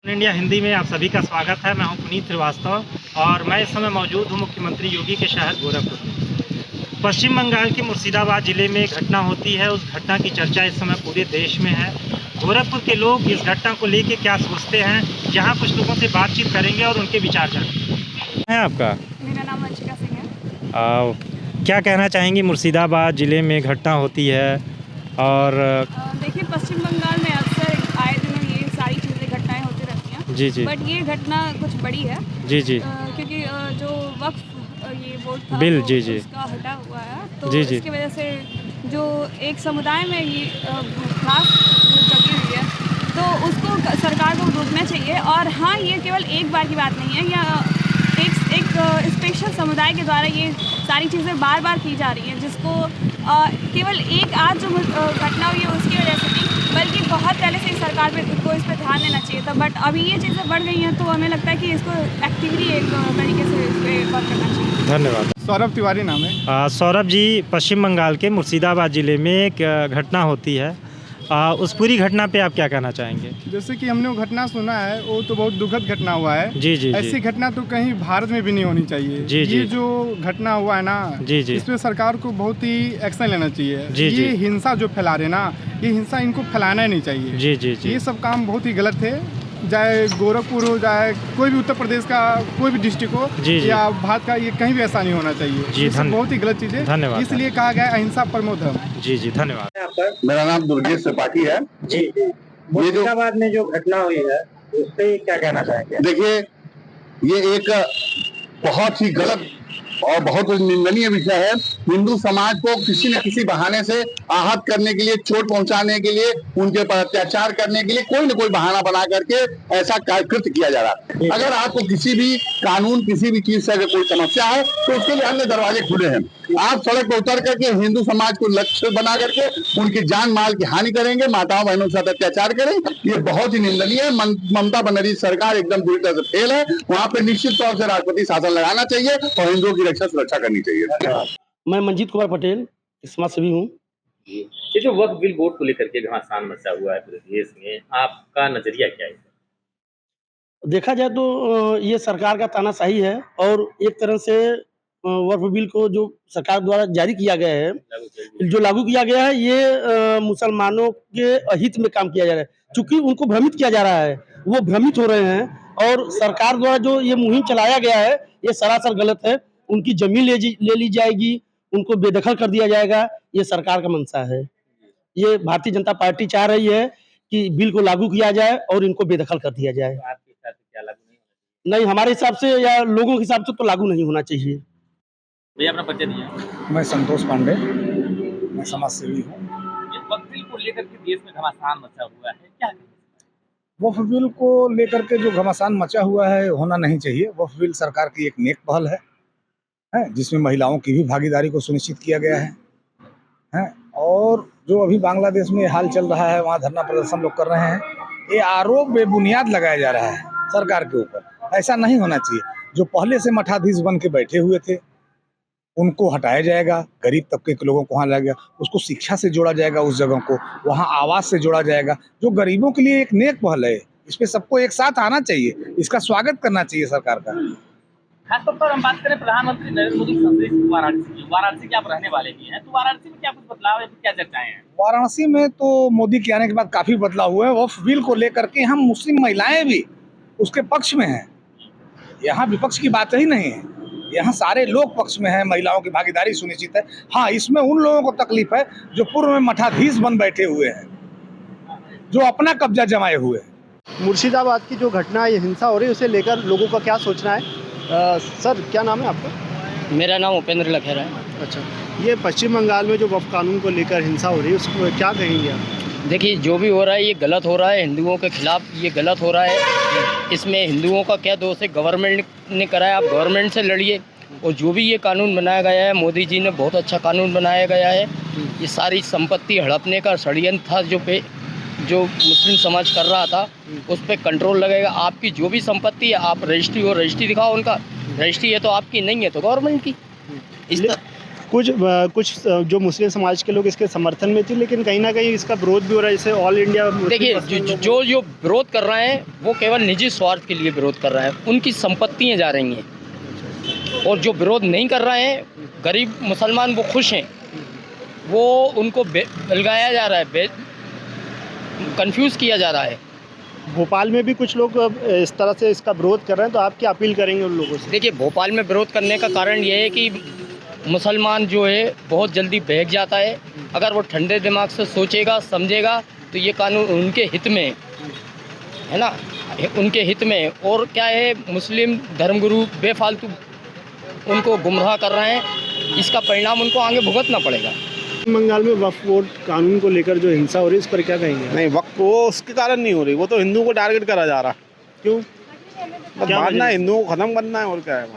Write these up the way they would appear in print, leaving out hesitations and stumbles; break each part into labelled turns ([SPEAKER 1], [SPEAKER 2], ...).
[SPEAKER 1] India Hindi में आप सभी का स्वागत है। मैं हूं पुनीत श्रीवास्तव और मैं इस समय मौजूद हूं मुख्यमंत्री योगी के शहर गोरखपुर में। पश्चिम बंगाल के मुर्शिदाबाद ज़िले में एक घटना होती है, उस घटना की चर्चा इस समय पूरे देश में है। गोरखपुर के लोग इस घटना को लेकर क्या सोचते हैं, यहाँ कुछ लोगों से बातचीत करेंगे और उनके विचार जानेंगे। है आपका?
[SPEAKER 2] मेरा नाम वंशिका सिंह है।
[SPEAKER 1] क्या कहना चाहेंगी, मुर्शिदाबाद ज़िले में घटना होती है और
[SPEAKER 2] देखिए, पश्चिम बंगाल में अक्सर आए दिनों ये सारी चीज़ें घटनाएं होती रहती हैं।
[SPEAKER 1] जी जी।
[SPEAKER 2] बट ये घटना कुछ बड़ी है।
[SPEAKER 1] जी जी।
[SPEAKER 2] क्योंकि जो वक्फ ये बोर्ड था
[SPEAKER 1] बिल, जी जी,
[SPEAKER 2] उसका हटा हुआ है, तो
[SPEAKER 1] जी जी,
[SPEAKER 2] इसकी वजह से जो एक समुदाय में ये खास जगी हुई है, तो उसको सरकार को रोकना चाहिए। और हाँ, ये केवल एक बार की बात नहीं है, या एक स्पेशल समुदाय के द्वारा ये सारी चीज़ें बार बार की जा रही हैं, जिसको केवल एक आज जो घटना हुई है उसकी वजह से नहीं, बल्कि बहुत पहले से ही सरकार को इस पर ध्यान देना चाहिए था। बट अभी ये चीज़ें बढ़ गई हैं, तो हमें लगता है कि इसको एक्टिवली एक तरीके से इस पर वर्क करना चाहिए।
[SPEAKER 1] धन्यवाद।
[SPEAKER 3] सौरभ तिवारी नाम है।
[SPEAKER 1] सौरभ जी, पश्चिम बंगाल के मुर्शिदाबाद ज़िले में एक घटना होती है, उस पूरी घटना पे आप क्या कहना चाहेंगे?
[SPEAKER 3] जैसे कि हमने वो घटना सुना है, वो तो बहुत दुखद घटना हुआ है।
[SPEAKER 1] जी जी।
[SPEAKER 3] ऐसी घटना तो कहीं भारत में भी नहीं होनी चाहिए।
[SPEAKER 1] जी जी।
[SPEAKER 3] ये जो घटना हुआ है ना,
[SPEAKER 1] जी जी,
[SPEAKER 3] इस पे सरकार को बहुत ही एक्शन लेना चाहिए।
[SPEAKER 1] जी जी,
[SPEAKER 3] ये हिंसा जो फैला रहे ना, ये हिंसा इनको फैलाना ही नहीं चाहिए।
[SPEAKER 1] जी जी जी।
[SPEAKER 3] ये सब काम बहुत ही गलत है। चाहे गोरखपुर हो, चाहे कोई भी उत्तर प्रदेश का कोई भी डिस्ट्रिक्ट हो,
[SPEAKER 1] जी जी,
[SPEAKER 3] या भारत का, ये कहीं भी ऐसा नहीं होना चाहिए।
[SPEAKER 1] जी,
[SPEAKER 3] ये सब बहुत ही गलत चीज़ है।
[SPEAKER 1] धन्यवाद।
[SPEAKER 3] इसलिए कहा गया अहिंसा परमो धर्म।
[SPEAKER 1] जी जी, धन्यवाद।
[SPEAKER 4] मेरा नाम दुर्गेश त्रिपाठी है।
[SPEAKER 1] जी जी। मुर्शिदाबाद में जो घटना हुई है उस पे क्या कहना चाहेंगे?
[SPEAKER 4] देखिए, ये एक बहुत ही गलत और बहुत निंदनीय विषय है। हिंदू समाज को किसी न किसी बहाने से आहत करने के लिए, चोट पहुंचाने के लिए, उनके पर अत्याचार करने के लिए कोई न कोई बहाना बना करके ऐसा कृत्य किया जा रहा है। अगर आपको किसी भी कानून, किसी भी चीज से अगर कोई समस्या है तो उसके लिए हमने दरवाजे खुले हैं। आप सड़क पर उतर करके हिंदू समाज को लक्ष्य बना करके उनकी जान माल की हानि करेंगे, माताओं बहनों के साथ अत्याचार करें, ये बहुत ही निंदनीय है। ममता बनर्जी सरकार एकदम पूरी तरह से फेल है। वहाँ पे निश्चित तौर से राष्ट्रपति शासन लगाना चाहिए और हिंदुओं की रक्षा सुरक्षा करनी चाहिए।
[SPEAKER 5] मैं मंजीत कुमार पटेल समाज सेवी हूँ।
[SPEAKER 6] ये जो वक्फ बिल बोर्ड को लेकर के घमासान मचा हुआ है पूरे देश में, आपका नजरिया क्या है?
[SPEAKER 5] देखा जाए तो ये सरकार का तानाशाही है और एक तरह से वक्फ बिल को जो सरकार द्वारा जारी किया गया है, जो लागू किया गया है, ये मुसलमानों के अहित में काम किया जा रहा है। चूंकि उनको भ्रमित किया जा रहा है, वो भ्रमित हो रहे हैं और सरकार द्वारा जो ये मुहिम चलाया गया है, ये सरासर गलत है। उनकी जमीन ले ली जाएगी, उनको बेदखल कर दिया जाएगा, ये सरकार का मंशा है। ये भारतीय जनता पार्टी चाह रही है कि बिल को लागू किया जाए और इनको बेदखल कर दिया जाए।
[SPEAKER 6] आपके हिसाब से क्या लागू नहीं होना?
[SPEAKER 5] नहीं, हमारे हिसाब से या लोगों के हिसाब से तो लागू नहीं होना चाहिए।
[SPEAKER 6] भैया अपना परिचय दीजिए।
[SPEAKER 7] मैं संतोष पांडे, मैं समाज सेवी हूँ।
[SPEAKER 6] ये वक्फ बिल को लेकर के देश में घमासान मचा हुआ है, क्या?
[SPEAKER 7] वक्फ बिल को लेकर के जो घमासान मचा हुआ है, होना नहीं चाहिए। वक्फ बिल सरकार की एक नेक पहल है जिसमें महिलाओं की भी भागीदारी को सुनिश्चित किया गया है। और जो अभी बांग्लादेश में हाल चल रहा है, वहाँ धरना प्रदर्शन लोग कर रहे हैं, ये आरोप बेबुनियाद लगाया जा रहा है सरकार के ऊपर। ऐसा नहीं होना चाहिए। जो पहले से मठाधीश बन के बैठे हुए थे उनको हटाया जाएगा, गरीब तबके के लोगों को वहाँ लाया जाएगा, उसको शिक्षा से जोड़ा जाएगा, उस जगह को वहाँ आवास से जोड़ा जाएगा, जो गरीबों के लिए एक नेक पहल है। इस पे सबको एक साथ आना चाहिए, इसका स्वागत करना चाहिए सरकार का।
[SPEAKER 6] खासतौर पर हम बात करें प्रधानमंत्री नरेंद्र मोदी की संदेश वाराणसी के आप रहने वाले भी हैं, तो वाराणसी में क्या कुछ बदलाव है, क्या चर्चाएं हैं?
[SPEAKER 7] वाराणसी में तो मोदी के आने के बाद काफी बदलाव हुआ है। वक्फ बिल को लेकर के हम मुस्लिम महिलाएं भी उसके पक्ष में हैं। यहाँ विपक्ष की बात ही नहीं है, यहाँ सारे लोग पक्ष में हैं। महिलाओं की भागीदारी सुनिश्चित है। हाँ, इसमें उन लोगों को तकलीफ है जो पूर्व में मठाधीश बन बैठे हुए हैं, जो अपना कब्जा जमाए हुए हैं।
[SPEAKER 8] मुर्शिदाबाद की जो घटना है, हिंसा हो रही है, उसे लेकर लोगों का क्या सोचना है? सर, क्या नाम है आपका?
[SPEAKER 5] मेरा नाम उपेंद्र लखेरा है।
[SPEAKER 8] अच्छा, ये पश्चिम बंगाल में जो वक्फ कानून को लेकर हिंसा हो रही है, उसको क्या कहेंगे आप?
[SPEAKER 5] देखिए, जो भी हो रहा है ये गलत हो रहा है, हिंदुओं के खिलाफ ये गलत हो रहा है। इसमें हिंदुओं का क्या दोष है? गवर्नमेंट ने कराया, आप गवर्नमेंट से लड़िए। और जो भी ये कानून बनाया गया है, मोदी जी ने बहुत अच्छा कानून बनाया गया है। ये सारी संपत्ति हड़पने का षड्यंत्र था जो मुस्लिम समाज कर रहा था, उस पर कंट्रोल लगेगा। आपकी जो भी संपत्ति है, आप रजिस्ट्री हो, रजिस्ट्री दिखाओ उनका। रजिस्ट्री है तो आपकी, नहीं है तो गवर्नमेंट की।
[SPEAKER 8] कुछ जो मुस्लिम समाज के लोग इसके समर्थन में थे, लेकिन कहीं ना कहीं इसका विरोध भी हो रहा है। जैसे ऑल इंडिया
[SPEAKER 9] देखिए, जो विरोध कर रहे हैं वो केवल निजी स्वार्थ के लिए विरोध कर रहा है, उनकी संपत्तियां जा रही हैं। और जो विरोध नहीं कर रहे हैं, गरीब मुसलमान वो खुश हैं, वो उनको बलगाया जा रहा है, कंफ्यूज किया जा रहा है।
[SPEAKER 8] भोपाल में भी कुछ लोग इस तरह से इसका विरोध कर रहे हैं, तो आप क्या अपील करेंगे उन लोगों से?
[SPEAKER 9] देखिए, भोपाल में विरोध करने का कारण ये है कि मुसलमान जो है बहुत जल्दी बहक जाता है। अगर वो ठंडे दिमाग से सोचेगा समझेगा तो ये कानून उनके हित में है ना, उनके हित में। और क्या है, मुस्लिम धर्मगुरु बेफालतू उनको गुमराह कर रहे हैं, इसका परिणाम उनको आगे भुगतना पड़ेगा।
[SPEAKER 8] बंगाल में वक्फ बोर्ड कानून को लेकर जो हिंसा हो रही है, इस पर क्या कहेंगे?
[SPEAKER 3] नहीं, वक्त वो उसके कारण नहीं हो रही, वो तो हिंदुओं को टारगेट करा जा रहा।
[SPEAKER 8] क्यों?
[SPEAKER 3] क्या मानना है, हिंदुओं को खत्म करना है, और क्या है?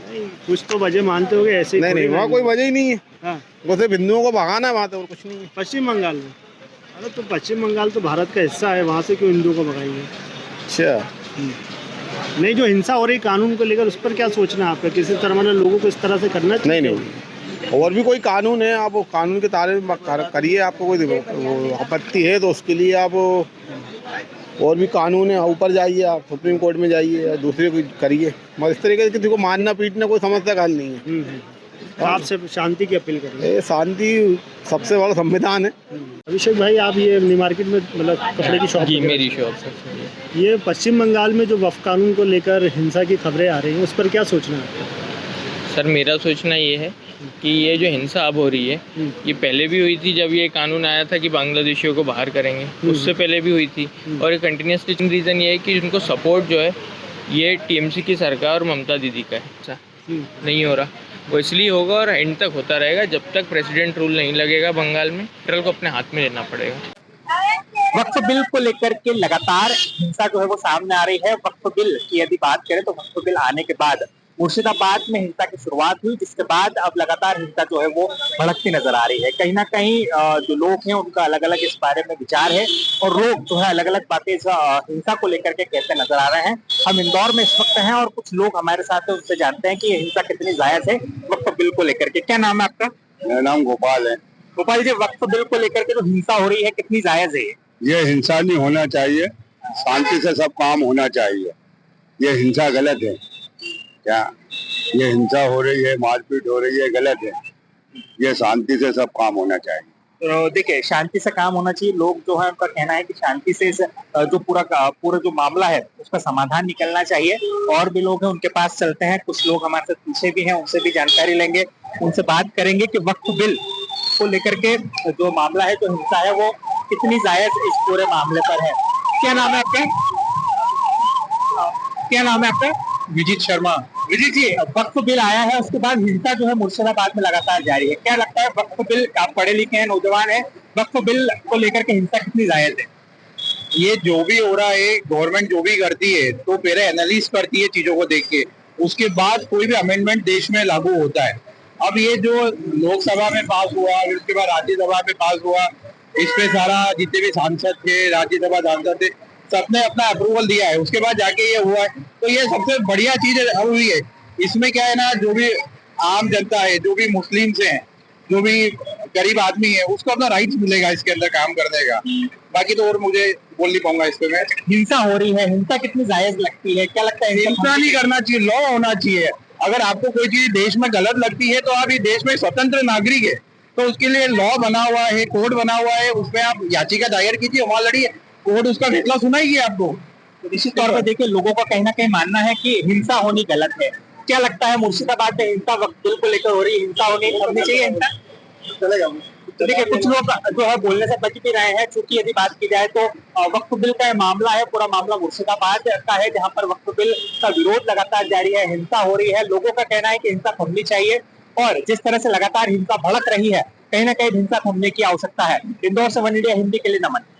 [SPEAKER 8] नहीं, कुछ तो वजह मानते होगे ऐसे?
[SPEAKER 3] नहीं, वहाँ कोई वजह ही नहीं है।
[SPEAKER 8] हाँ,
[SPEAKER 3] वो सिर्फ हिंदुओं को भगाना है वहाँ, तो और कुछ नहीं है।
[SPEAKER 8] पश्चिम बंगाल में? अरे तो पश्चिम बंगाल तो भारत का हिस्सा है, वहाँ से क्यों हिंदुओं को भगाएंगे?
[SPEAKER 3] अच्छा,
[SPEAKER 8] नहीं, जो हिंसा हो रही कानून को लेकर, उस पर क्या सोचना है आपका? किसी तरह मतलब लोगों को इस तरह से करना चाहिए?
[SPEAKER 3] नहीं, और भी कोई कानून है, आप वो कानून के तारे में करिए। आपको कोई वो आपत्ति है तो उसके लिए आप और भी कानून है, ऊपर जाइए, आप सुप्रीम कोर्ट में जाइए या दूसरे को करिए, मगर इस तरीके से किसी को मारना पीटना कोई समस्या का हल नहीं है।
[SPEAKER 8] तो आपसे शांति की अपील करेंगे?
[SPEAKER 3] शांति सबसे बड़ा संविधान है।
[SPEAKER 8] अभिषेक भाई, आप ये न्यू मार्केट में मतलब कपड़े की शॉप?
[SPEAKER 9] जी, मेरी शॉप से।
[SPEAKER 8] ये पश्चिम बंगाल में जो वक्फ कानून को लेकर हिंसा की खबरें आ रही हैं, उस पर क्या सोचना है?
[SPEAKER 10] सर, मेरा सोचना ये है कि ये जो हिंसा अब हो रही है, ये पहले भी हुई थी जब ये कानून आया था कि बांग्लादेशियों को बाहर करेंगे, उससे पहले भी हुई थी। और ये कंटिन्यूसली रीज़न ये है कि उनको सपोर्ट जो है ये टीएमसी की सरकार और ममता दीदी का है। नहीं हो रहा, वो इसलिए होगा और एंड तक होता रहेगा जब तक प्रेसिडेंट रूल नहीं लगेगा बंगाल में। पेट्रोल को अपने हाथ में लेना पड़ेगा।
[SPEAKER 6] वक्फ बिल को लेकर के लगातार हिंसा जो है वो सामने आ रही है। वक्फ बिल की यदि बात करें तो वक्फ बिल आने के बाद मुर्शिदाबाद में हिंसा की शुरुआत हुई, जिसके बाद अब लगातार हिंसा जो है वो भड़कती नजर आ रही है। कहीं ना कहीं जो लोग हैं उनका अलग अलग इस बारे में विचार है और लोग जो है अलग अलग बातें इस हिंसा को लेकर के कहते नजर आ रहे हैं। हम इंदौर में इस वक्त हैं और कुछ लोग हमारे साथ हैं, उनसे जानते हैं कि ये हिंसा कितनी जायज है वक्फ बिल को लेकर के। क्या नाम है आपका?
[SPEAKER 4] मेरा नाम गोपाल है।
[SPEAKER 6] गोपाल जी, वक्फ बिल को लेकर के जो हिंसा हो रही है कितनी जायज है?
[SPEAKER 4] ये हिंसा नहीं होना चाहिए, शांति से सब काम होना चाहिए। ये हिंसा गलत है। क्या ये हिंसा हो रही है, मारपीट हो रही है, गलत है। ये शांति से सब काम होना चाहिए।
[SPEAKER 6] तो देखिए, शांति से काम होना चाहिए। लोग जो है उनका कहना है कि शांति से जो पूरा जो मामला है उसका समाधान निकलना चाहिए। और भी लोग हैं, उनके पास चलते हैं। कुछ लोग हमारे साथ पीछे भी हैं, उनसे भी जानकारी लेंगे, उनसे बात करेंगे कि वक्फ बिल को लेकर के जो मामला है, जो हिंसा है, वो कितनी जायज इस पूरे मामले पर है। क्या नाम है आपका? क्या नाम है आपका?
[SPEAKER 4] विजित शर्मा।
[SPEAKER 6] विजित जी, वक्फ बिल आया है, उसके बाद हिंसा जो है मुर्शिदाबाद में लगातार जारी है। क्या लगता है, वक्फ बिल, आप पढ़े लिखे हैं, नौजवान है, वक्फ बिल को लेकर के हिंसा कितनी जायज है?
[SPEAKER 4] ये जो भी हो रहा है, गवर्नमेंट जो भी करती है तो पहले एनालिसिस करती है चीजों को देख के, उसके बाद कोई भी अमेंडमेंट देश में लागू होता है। अब ये जो लोकसभा में पास हुआ, उसके बाद राज्यसभा में पास हुआ, इस पे सारा जितने भी सांसद थे, राज्यसभा सांसद थे, सबने अपना अप्रूवल दिया है, उसके बाद जाके ये हुआ है। तो ये सबसे बढ़िया चीज हुई है। इसमें क्या है ना, जो भी आम जनता है, जो भी मुस्लिम हैं, जो भी गरीब आदमी है, उसको अपना राइट्स मिलेगा इसके अंदर काम करने का। बाकी तो और मुझे बोल नहीं पाऊंगा इस पे मैं।
[SPEAKER 6] हिंसा हो रही है, हिंसा कितनी जायज लगती है? क्या लगता है?
[SPEAKER 4] हिंसा नहीं करना चाहिए, लॉ होना चाहिए। अगर आपको कोई चीज देश में गलत लगती है तो आप ये देश में स्वतंत्र नागरिक है, तो उसके लिए लॉ बना हुआ है, कोड बना हुआ है, उसमें आप याचिका दायर कीजिए, वहां लड़िए, कोर्ट उसका फैसला सुनाइए आपको।
[SPEAKER 6] तो निश्चित तौर पर देखिए, लोगों का कहीं ना कहीं मानना है कि हिंसा होनी गलत है। क्या लगता है, मुर्शिदाबाद में हिंसा वक्फ बिल को लेकर हो रही है, हिंसा होनी चाहिए? हिंसा चलेगा। तो देखिए, कुछ लोग जो है बोलने से बच भी रहे हैं, क्योंकि यदि बात की जाए तो वक्फ बिल का मामला है, पूरा मामला मुर्शिदाबाद का है, जहां पर वक्फ बिल का विरोध लगातार जारी है, हिंसा हो रही है। लोगों का कहना है कि हिंसा थमनी चाहिए और जिस तरह से लगातार हिंसा भड़क रही है, कहीं ना कहीं हिंसा थमने की आवश्यकता है। इंदौर से वन इंडिया हिंदी के लिए नमन।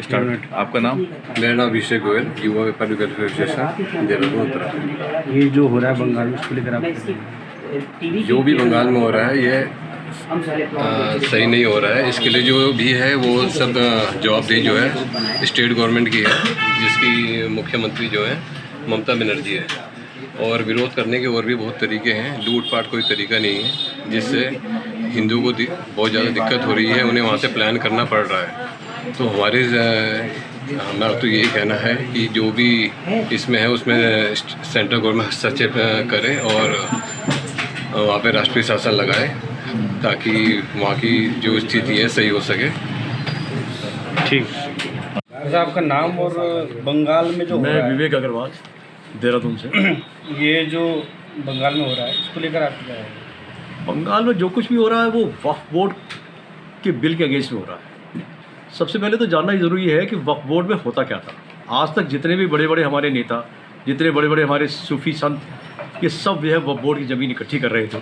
[SPEAKER 11] स्टार्ट। आपका नाम? मेरा नाम अभिषेक गोयल, युवा व्यापारी वेलफेयर एसोसिएशन, देहरादून, उत्तराखंड।
[SPEAKER 5] ये जो हो रहा है बंगाल में, उसको लेकर आप?
[SPEAKER 11] जो भी बंगाल में हो रहा है ये सही नहीं हो रहा है। इसके लिए जो भी है वो सब जवाबदेही जो है स्टेट गवर्नमेंट की है, जिसकी मुख्यमंत्री जो है ममता बनर्जी है। और विरोध करने के और भी बहुत तरीके हैं। लूटपाट कोई तरीका नहीं है जिससे हिंदू को बहुत ज़्यादा दिक्कत हो रही है, उन्हें वहाँ से प्लान करना पड़ रहा है। तो हमारा तो यही कहना है कि जो भी इसमें है उसमें सेंट्रल गवर्नमेंट हस्तक्षेप करे और वहाँ पे राष्ट्रीय शासन लगाए ताकि वहाँ की जो स्थिति है सही हो सके।
[SPEAKER 5] ठीक। आपका नाम और बंगाल में जो
[SPEAKER 12] मैं विवेक अग्रवाल देहरादून से।
[SPEAKER 5] ये जो बंगाल में हो रहा है इसको लेकर आपकी क्या है?
[SPEAKER 12] बंगाल में जो कुछ भी हो रहा है वो वक्फ बोर्ड के बिल के अगेंस्ट में हो रहा है। सबसे पहले तो जानना ज़रूरी है कि वक्फ बोर्ड में होता क्या था। आज तक जितने भी बड़े बड़े हमारे नेता, जितने बड़े बड़े हमारे सूफी संत, ये सब जो है वक्फ बोर्ड की ज़मीन इकट्ठी कर रहे थे।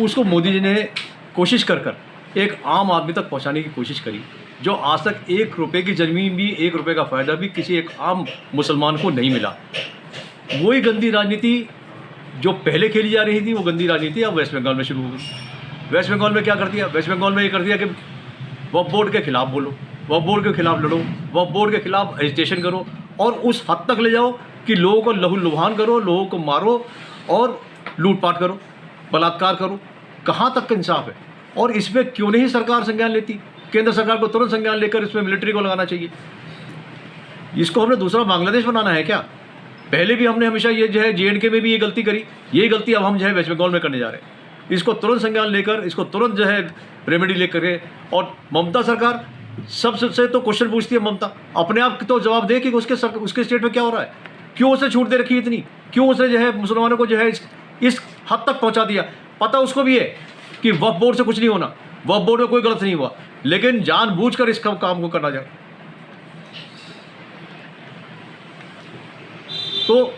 [SPEAKER 12] उसको मोदी जी ने कोशिश कर एक आम आदमी तक पहुंचाने की कोशिश करी, जो आज तक 1 रुपये की ज़मीन भी, 1 रुपये का फ़ायदा भी किसी एक आम मुसलमान को नहीं मिला। वही गंदी राजनीति जो पहले खेली जा रही थी, वो गंदी राजनीति अब वेस्ट बंगाल में शुरू हो गई। वेस्ट बंगाल में क्या कर दिया? वेस्ट बंगाल में ये कर दिया कि वक्फ बोर्ड के खिलाफ बोलो, वक्फ बोर्ड के खिलाफ लड़ो, वक्फ बोर्ड के खिलाफ एजिटेशन करो और उस हद तक ले जाओ कि लोगों को लहूलुहान करो, लोगों को मारो और लूटपाट करो, बलात्कार करो। कहाँ तक का इंसाफ है? और इसमें क्यों नहीं सरकार संज्ञान लेती? केंद्र सरकार को तुरंत संज्ञान लेकर इसमें मिलिट्री को लगाना चाहिए। इसको हमने दूसरा बांग्लादेश बनाना है क्या? पहले भी हमने हमेशा ये जो है JNK में भी ये गलती करी, यही गलती अब हम जो है वेस्ट बंगाल में करने जा रहे हैं। इसको तुरंत संज्ञान लेकर, इसको तुरंत जो है रेमेडी लेकर के। और ममता सरकार सबसे तो क्वेश्चन पूछती है, ममता अपने आप तो जवाब दे कि उसके स्टेट में क्या हो रहा है, क्यों उसे छूट दे रखी इतनी, क्यों उसे जो है मुसलमानों को जो है इस हद तक पहुंचा दिया। पता उसको भी है कि वक्फ बोर्ड से कुछ नहीं होना, वक्फ बोर्ड में कोई गलत नहीं हुआ, लेकिन जानबूझकर इस काम को करना जाए। तो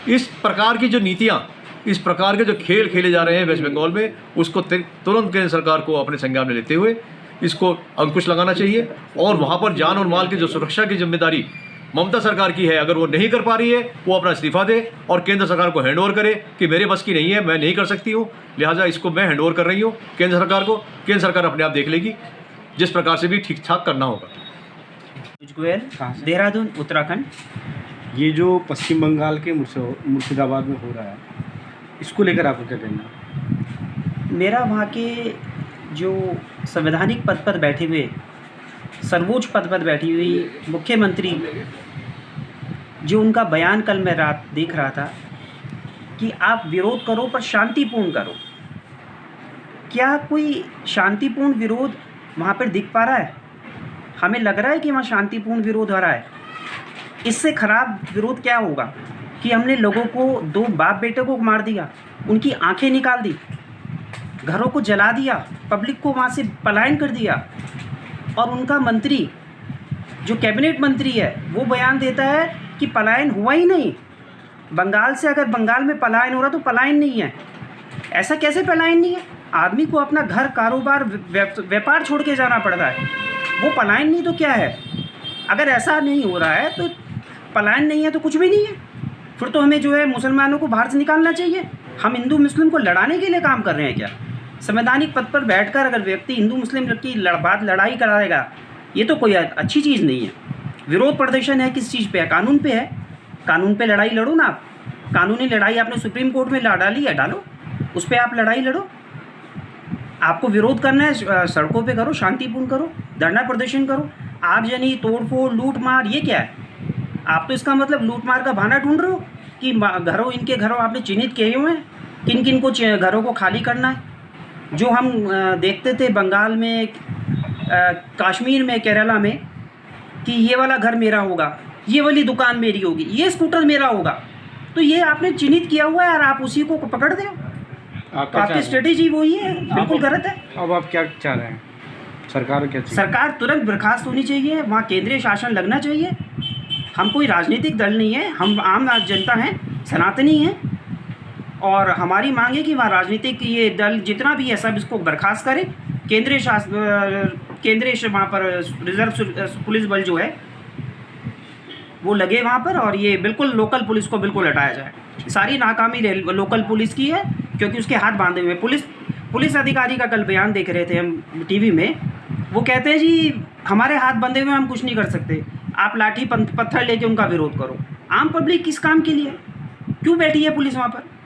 [SPEAKER 12] इस प्रकार की जो नीतियां, इस प्रकार के जो खेल खेले जा रहे हैं वेस्ट बंगाल में, उसको तुरंत केंद्र सरकार को अपने संज्ञान में लेते हुए इसको अंकुश लगाना चाहिए। और वहाँ पर जान और माल की जो सुरक्षा की जिम्मेदारी ममता सरकार की है, अगर वो नहीं कर पा रही है, वो अपना इस्तीफा दे और केंद्र सरकार को हैंड ओवर करे कि मेरे बस की नहीं है, मैं नहीं कर सकती हूँ, लिहाजा इसको मैं हैंड ओवर कर रही हूँ केंद्र सरकार को। केंद्र सरकार अपने आप देख लेगी, जिस प्रकार से भी ठीक ठाक करना होगा।
[SPEAKER 6] गोयल, देहरादून, उत्तराखंड।
[SPEAKER 5] ये जो पश्चिम बंगाल के मुर्शिदाबाद में हो रहा है, इसको लेकर आपको क्या कहना है?
[SPEAKER 6] मेरा वहाँ के जो संवैधानिक पद पर बैठे हुए, सर्वोच्च पद पर बैठी हुई मुख्यमंत्री, जो उनका बयान कल मैं रात देख रहा था कि आप विरोध करो पर शांतिपूर्ण करो। क्या कोई शांतिपूर्ण विरोध वहाँ पर दिख पा रहा है? हमें लग रहा है कि वहाँ शांतिपूर्ण विरोध हो रहा है। इससे खराब विरोध क्या होगा कि हमने लोगों को, 2 बाप बेटे को मार दिया, उनकी आंखें निकाल दी, घरों को जला दिया, पब्लिक को वहाँ से पलायन कर दिया। और उनका मंत्री, जो कैबिनेट मंत्री है, वो बयान देता है कि पलायन हुआ ही नहीं। बंगाल से अगर बंगाल में पलायन हो रहा तो पलायन नहीं है। ऐसा कैसे पलायन नहीं है? आदमी को अपना घर, कारोबार, व्यापार छोड़ के जाना पड़ रहा है, वो पलायन नहीं तो क्या है? अगर ऐसा नहीं हो रहा है तो पलायन नहीं है तो कुछ भी नहीं है। फिर तो हमें जो है मुसलमानों को बाहर से निकालना चाहिए। हम हिंदू मुस्लिम को लड़ाने के लिए काम कर रहे हैं क्या? संवैधानिक पद पर बैठकर अगर व्यक्ति हिंदू मुस्लिम की लड़ाई कराएगा, ये तो कोई अच्छी चीज़ नहीं है। विरोध प्रदर्शन है किस चीज़ पे है? कानून पे है। कानून पे लड़ाई लड़ो ना आप। कानूनी लड़ाई आपने सुप्रीम कोर्ट में डाली है, डालो, उस पर आप लड़ाई लड़ो। आपको विरोध करना है, सड़कों पे करो, शांतिपूर्ण करो, धरना प्रदर्शन करो। आगजनी, तोड़फोड़, लूट मार, ये क्या है? आप तो इसका मतलब लूट मार का बहाना ढूंढ रहे हो कि इनके घरों आपने चिन्हित किए हुए हैं, किन किन को घरों को खाली करना है। जो हम देखते थे बंगाल में, कश्मीर में, केरला में, कि ये वाला घर मेरा होगा, ये वाली दुकान मेरी होगी, ये स्कूटर मेरा होगा, तो ये आपने चिन्हित किया हुआ है और आप उसी को पकड़ दो। आपकी स्ट्रेटेजी वही है, बिल्कुल गलत है।
[SPEAKER 5] अब आप क्या चाह रहे हैं? सरकार क्या चाहिए?
[SPEAKER 6] सरकार तुरंत बर्खास्त होनी चाहिए, वहाँ केंद्रीय शासन लगना चाहिए। हम कोई राजनीतिक दल नहीं है, हम आम जनता हैं, सनातनी हैं, और हमारी मांग है कि वहाँ राजनीतिक ये दल जितना भी है सब इसको बर्खास्त करें। केंद्रीय वहाँ पर रिजर्व पुलिस बल जो है वो लगे वहाँ पर, और ये बिल्कुल लोकल पुलिस को बिल्कुल हटाया जाए। सारी नाकामी लोकल पुलिस की है, क्योंकि उसके हाथ बांधे हुए। पुलिस अधिकारी का कल बयान देख रहे थे हम टीवी में, वो कहते हैं जी हमारे हाथ बंधे हुए, हम कुछ नहीं कर सकते, आप लाठी पत्थर लेके उनका विरोध करो। आम पब्लिक किस काम के लिए?
[SPEAKER 13] क्यों बैठी है पुलिस वहाँ पर?